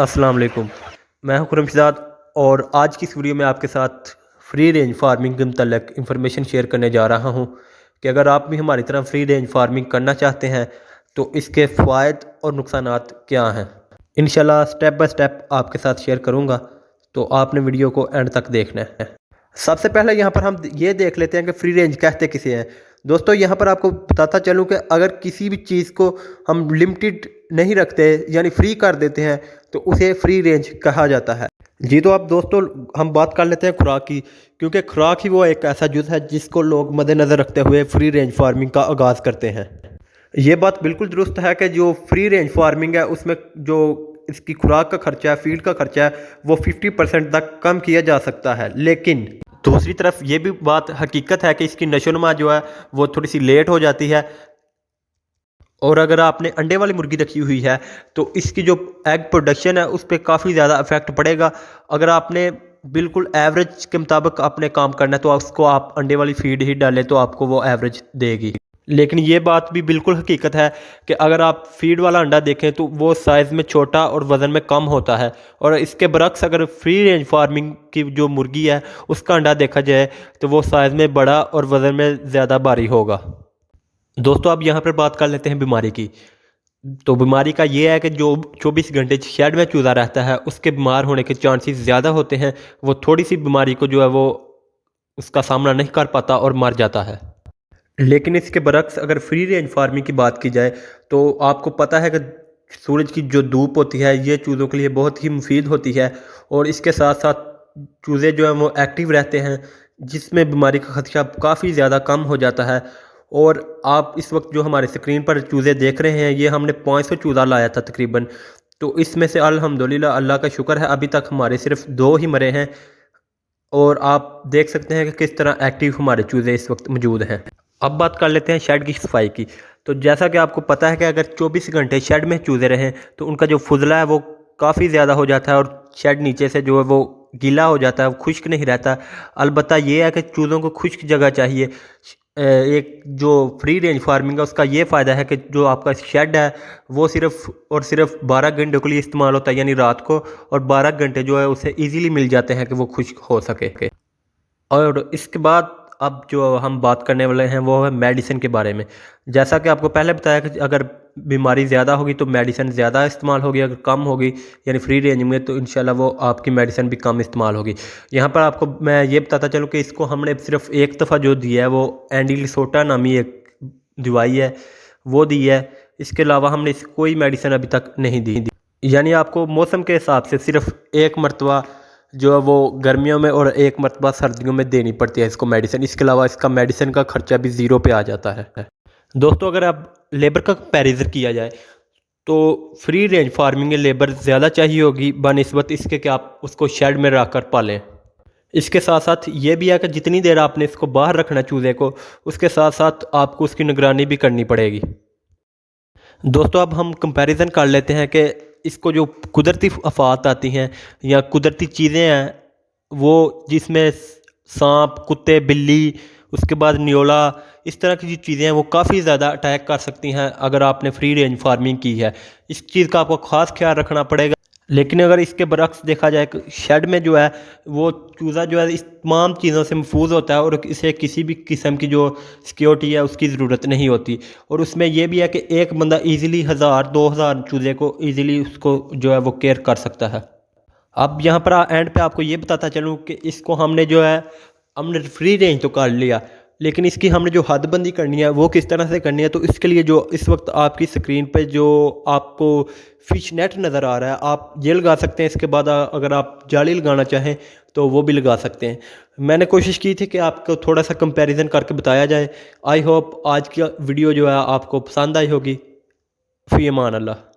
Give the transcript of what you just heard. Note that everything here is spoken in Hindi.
अस्सलाम वालेकुम। मैं हूं खुरमशदाद और आज की इस वीडियो में आपके साथ फ्री रेंज फार्मिंग के मतलब इंफॉर्मेशन शेयर करने जा रहा हूं कि अगर आप भी हमारी तरह फ्री रेंज फार्मिंग करना चाहते हैं तो इसके फ़ायदे और नुकसानात क्या हैं। इंशाल्लाह स्टेप बाय स्टेप आपके साथ शेयर करूंगा, तो आपने वीडियो को एंड तक देखना है। सबसे पहले यहाँ पर हम ये देख लेते हैं कि फ्री रेंज कहते किसे हैं। दोस्तों यहाँ पर आपको बताता चलूँ कि अगर किसी भी चीज़ को हम लिमिटेड नहीं रखते यानी फ्री कर देते हैं तो उसे फ्री रेंज कहा जाता है। जी तो अब दोस्तों हम बात कर लेते हैं खुराक की, क्योंकि खुराक ही वो एक ऐसा जुज़ है जिसको लोग मद्देनज़र रखते हुए फ्री रेंज फार्मिंग का आगाज़ करते हैं। ये बात बिल्कुल दुरुस्त है कि जो फ्री रेंज फार्मिंग है उसमें जो इसकी खुराक का खर्चा है, फीड का खर्चा है, वो 50% तक कम किया जा सकता है। लेकिन दूसरी तरफ ये भी बात हकीकत है कि इसकी नशोनुमा जो है वो थोड़ी सी लेट हो जाती है। और अगर आपने अंडे वाली मुर्गी रखी हुई है तो इसकी जो एग प्रोडक्शन है उस पर काफ़ी ज़्यादा इफेक्ट पड़ेगा। अगर आपने बिल्कुल एवरेज के मुताबिक आपने काम करना है तो उसको आप अंडे वाली फीड ही डालें तो आपको वो एवरेज देगी। लेकिन ये बात भी बिल्कुल हकीकत है कि अगर आप फीड वाला अंडा देखें तो वो साइज़ में छोटा और वज़न में कम होता है, और इसके बरक्स अगर फ्री रेंज फार्मिंग की जो मुर्गी है उसका अंडा देखा जाए तो वो साइज़ में बड़ा और वज़न में ज़्यादा भारी होगा। दोस्तों अब यहाँ पर बात कर लेते हैं बीमारी की। तो बीमारी का ये है कि जो 24 घंटे शेड में चूज़ा रहता है उसके बीमार होने के चांसेस ज़्यादा होते हैं। वो थोड़ी सी बीमारी को जो है वो उसका सामना नहीं कर पाता और मर जाता है। लेकिन इसके बरक्स अगर फ्री रेंज फार्मिंग की बात की जाए तो आपको पता है कि सूरज की जो धूप होती है ये चूज़ों के लिए बहुत ही मुफीद होती है, और इसके साथ साथ चूज़े जो हैं वो एक्टिव रहते हैं जिसमें बीमारी का खदशा काफ़ी ज़्यादा कम हो जाता है। और आप इस वक्त जो हमारे स्क्रीन पर चूज़े देख रहे हैं ये हमने 500 चूज़ा लाया था तकरीबन। तो इसमें से अल्हम्दुलिल्लाह अल्लाह का शुक्र है अभी तक हमारे सिर्फ 2 ही मरे हैं, और आप देख सकते हैं कि किस तरह एक्टिव हमारे चूज़े इस वक्त मौजूद हैं। अब बात कर लेते हैं शेड की सफाई की। तो जैसा कि आपको पता है कि अगर 24 घंटे शेड में चूज़े रहें तो उनका जो फुजला है वो काफ़ी ज़्यादा हो जाता है और शेड नीचे से जो है वो गीला हो जाता है, वो खुश्क नहीं रहता। अलबत्ता ये है कि चूज़ों को खुश्क जगह चाहिए। एक जो फ्री रेंज फार्मिंग है उसका ये फ़ायदा है कि जो आपका शेड है वो सिर्फ़ और सिर्फ 12 घंटे के लिए इस्तेमाल होता है यानी रात को, और 12 घंटे जो है उसे ईज़िली मिल जाते हैं कि वो खुश्क हो सके। और इसके बाद अब जो हम बात करने वाले हैं वो है मेडिसिन के बारे में। जैसा कि आपको पहले बताया कि अगर बीमारी ज़्यादा होगी तो मेडिसिन ज़्यादा इस्तेमाल होगी, अगर कम होगी यानी फ्री रेंज में तो इंशाल्लाह वो आपकी मेडिसिन भी कम इस्तेमाल होगी। यहाँ पर आपको मैं ये बताता चलूँ कि इसको हमने सिर्फ एक दफ़ा जो दिया है वो एंडीलिसोटा नामी एक दवाई है वो दी है। इसके अलावा हमने इसको कोई मेडिसिन अभी तक नहीं दी। यानी आपको मौसम के हिसाब से सिर्फ एक मरतबा जो है वो गर्मियों में और एक मरतबा सर्दियों में देनी पड़ती है इसको मेडिसिन। इसके अलावा इसका मेडिसिन का खर्चा भी ज़ीरो पे आ जाता है। दोस्तों अगर अब लेबर का कंपैरिजन किया जाए तो फ्री रेंज फार्मिंग में लेबर ज़्यादा चाहिए होगी बनिस्बत इसके कि आप उसको शेड में रख कर पालें। इसके साथ साथ ये भी है कि जितनी देर आपने इसको बाहर रखना चूज़े को, उसके साथ साथ आपको उसकी निगरानी भी करनी पड़ेगी। दोस्तों अब हम कंपैरिजन कर लेते हैं कि इसको जो कुदरती आफात आती हैं या कुदरती चीज़ें हैं वो जिसमें सांप, कुत्ते, बिल्ली, उसके बाद नियोला, इस तरह की जो चीज़ें हैं वो काफ़ी ज़्यादा अटैक कर सकती हैं अगर आपने फ्री रेंज फार्मिंग की है। इस चीज़ का आपको ख़ास ख्याल रखना पड़ेगा। लेकिन अगर इसके बरक्स देखा जाए कि शेड में जो है वो चूज़ा जो है इस तमाम चीज़ों से महफूज होता है और इसे किसी भी किस्म की जो सिक्योरिटी है उसकी ज़रूरत नहीं होती। और उसमें यह भी है कि एक बंदा ईज़िली 1000-2000 चूज़े को ईज़िली उसको जो है वो केयर कर सकता है। अब यहाँ पर एंड पे आपको ये बताता चलूँ कि इसको हमने जो है हमने फ्री रेंज तो कर लिया, लेकिन इसकी हमने जो हदबंदी करनी है वो किस तरह से करनी है। तो इसके लिए जो इस वक्त आपकी स्क्रीन पे जो आपको फिश नेट नज़र आ रहा है आप ये लगा सकते हैं। इसके बाद अगर आप जाली लगाना चाहें तो वो भी लगा सकते हैं। मैंने कोशिश की थी कि आपको थोड़ा सा कंपैरिजन करके बताया जाए। आई होप आज की वीडियो जो है आपको पसंद आई होगी। फ़ी अमान अल्लाह।